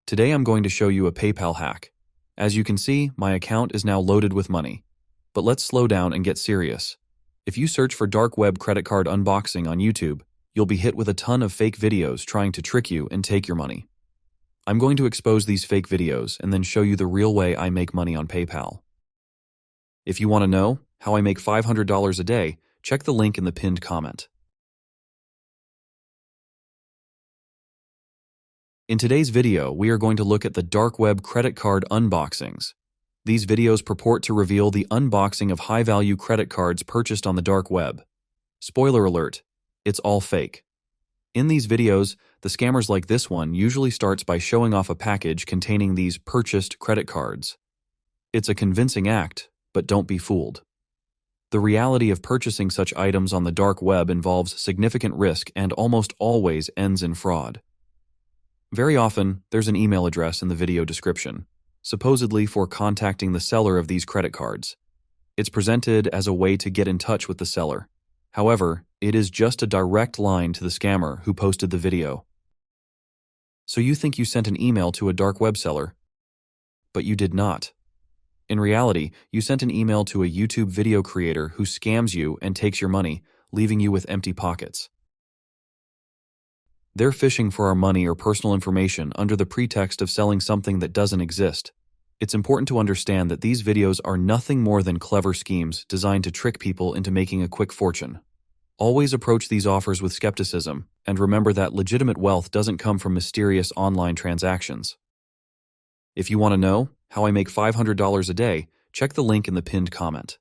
Today I'm going to show you a PayPal hack. As you can see, my account is now loaded with money. But let's slow down and get serious. If you search for dark web credit card unboxing on YouTube, you'll be hit with a ton of fake videos trying to trick you and take your money. I'm going to expose these fake videos and then show you the real way I make money on PayPal. If you want to know how I make $500 a day, check the link in the pinned comment. In today's video, we are going to look at the dark web credit card unboxings. These videos purport to reveal the unboxing of high-value credit cards purchased on the dark web. Spoiler alert, it's all fake. In these videos, the scammers like this one usually starts by showing off a package containing these purchased credit cards. It's a convincing act, but don't be fooled. The reality of purchasing such items on the dark web involves significant risk and almost always ends in fraud. Very often, there's an email address in the video description, supposedly for contacting the seller of these credit cards. It's presented as a way to get in touch with the seller. However, it is just a direct line to the scammer who posted the video. So you think you sent an email to a dark web seller, but you did not. In reality, you sent an email to a YouTube video creator who scams you and takes your money, leaving you with empty pockets. They're fishing for our money or personal information under the pretext of selling something that doesn't exist. It's important to understand that these videos are nothing more than clever schemes designed to trick people into making a quick fortune. Always approach these offers with skepticism, and remember that legitimate wealth doesn't come from mysterious online transactions. If you want to know how I make $500 a day, check the link in the pinned comment.